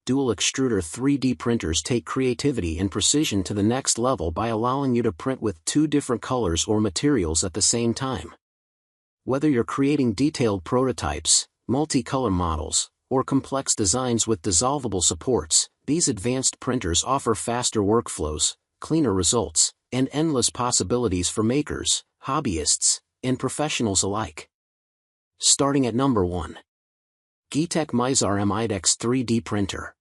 dual extruder 3D printers take creativity and precision to the next level by allowing you to print with two different colors or materials at the same time. Whether you're creating detailed prototypes, multi-color models, or complex designs with dissolvable supports, these advanced printers offer faster workflows, cleaner results, and endless possibilities for makers, hobbyists, and professionals alike. Starting at number 1. Geeetech Mizar IDEX 3D Printer.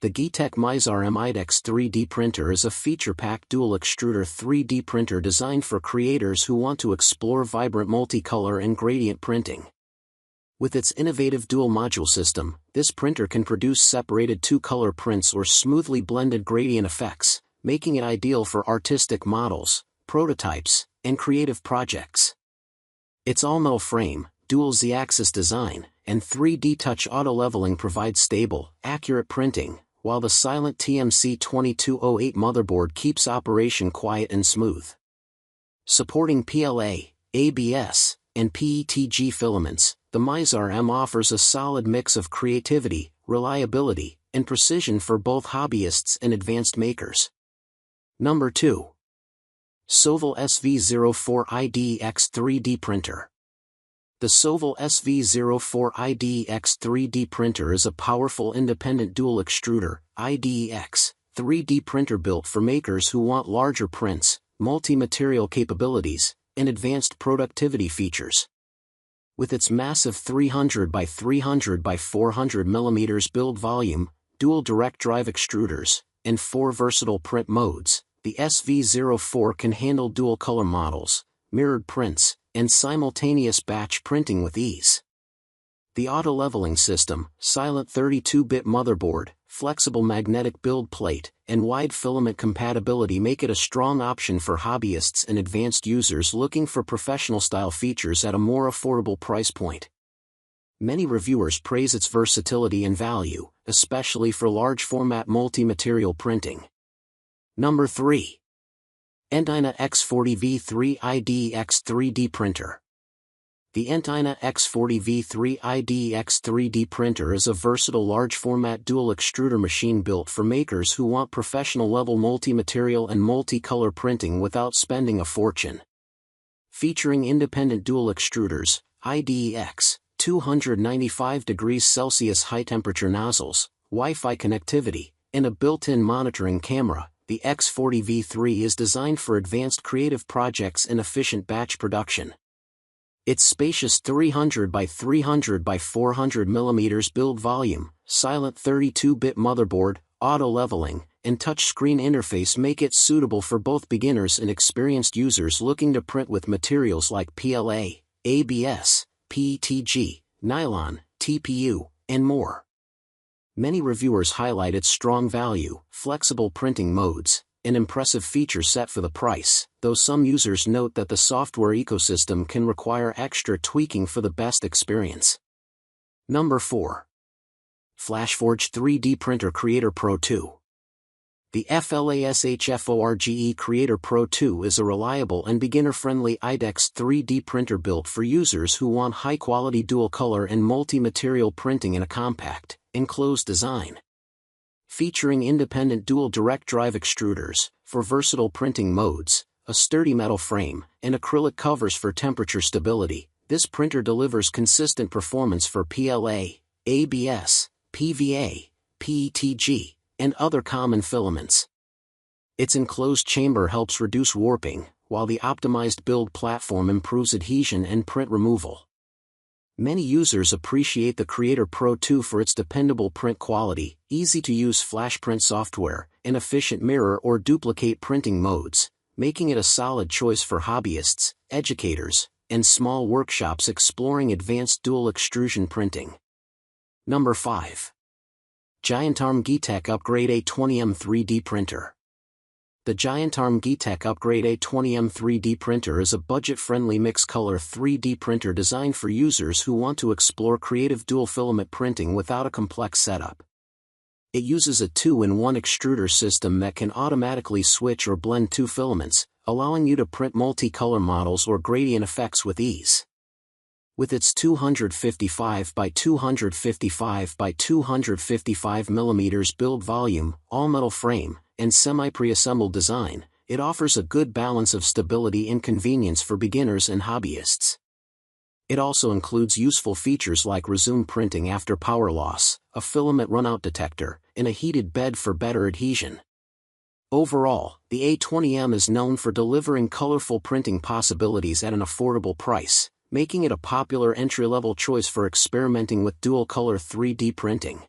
The Geeetech Mizar IDEX 3D Printer is a feature-packed dual extruder 3D printer designed for creators who want to explore vibrant multicolor and gradient printing. With its innovative dual module system, this printer can produce separated two-color prints or smoothly blended gradient effects, making it ideal for artistic models, prototypes, and creative projects. Its all-metal frame, dual Z-axis design, and 3D touch auto-leveling provide stable, accurate printing, while the silent TMC2208 motherboard keeps operation quiet and smooth. Supporting PLA, ABS, and PETG filaments, the Mizar M offers a solid mix of creativity, reliability, and precision for both hobbyists and advanced makers. Number 2. Sovol SV04 IDEX 3D Printer. The Sovol SV04 IDEX 3D printer is a powerful independent dual extruder, IDEX, 3D printer built for makers who want larger prints, multi-material capabilities, and advanced productivity features. With its massive 300 by 300 by 400 mm build volume, dual direct drive extruders, and 4 versatile print modes, the SV04 can handle dual color models, mirrored prints, and simultaneous batch printing with ease. The auto-leveling system, silent 32-bit motherboard, flexible magnetic build plate, and wide filament compatibility make it a strong option for hobbyists and advanced users looking for professional-style features at a more affordable price point. Many reviewers praise its versatility and value, especially for large-format multi-material printing. Number 3. Entina X40V3 IDEX 3D Printer. The Entina X40V3 IDEX 3D printer is a versatile large-format dual extruder machine built for makers who want professional-level multi-material and multi-color printing without spending a fortune. Featuring independent dual extruders, IDEX, 295 degrees Celsius high-temperature nozzles, Wi-Fi connectivity, and a built-in monitoring camera, the X40V3 is designed for advanced creative projects and efficient batch production. Its spacious 300 by 300 by 400 mm build volume, silent 32-bit motherboard, auto-leveling, and touchscreen interface make it suitable for both beginners and experienced users looking to print with materials like PLA, ABS, PETG, nylon, TPU, and more. Many reviewers highlight its strong value, flexible printing modes, and impressive feature set for the price, though some users note that the software ecosystem can require extra tweaking for the best experience. Number 4. FLASHFORGE 3D Printer Creator Pro 2. The FLASHFORGE Creator Pro 2 is a reliable and beginner-friendly IDEX 3D printer built for users who want high-quality dual-color and multi-material printing in a compact, enclosed design. Featuring independent dual direct drive extruders, for versatile printing modes, a sturdy metal frame, and acrylic covers for temperature stability, this printer delivers consistent performance for PLA, ABS, PVA, PETG, and other common filaments. Its enclosed chamber helps reduce warping, while the optimized build platform improves adhesion and print removal. Many users appreciate the Creator Pro 2 for its dependable print quality, easy-to-use flash print software, and efficient mirror or duplicate printing modes, making it a solid choice for hobbyists, educators, and small workshops exploring advanced dual extrusion printing. Number 5. GIANTARM Geeetech Upgrade A20M 3D Printer. The GIANTARM Geeetech Upgrade A20M 3D printer is a budget-friendly mixed-color 3D printer designed for users who want to explore creative dual-filament printing without a complex setup. It uses a 2-in-1 extruder system that can automatically switch or blend two filaments, allowing you to print multi-color models or gradient effects with ease. With its 255 by 255 by 255 mm build volume, all-metal frame, and semi-pre-assembled design, it offers a good balance of stability and convenience for beginners and hobbyists. It also includes useful features like resume printing after power loss, a filament runout detector, and a heated bed for better adhesion. Overall, the A20M is known for delivering colorful printing possibilities at an affordable price, making it a popular entry-level choice for experimenting with dual-color 3D printing.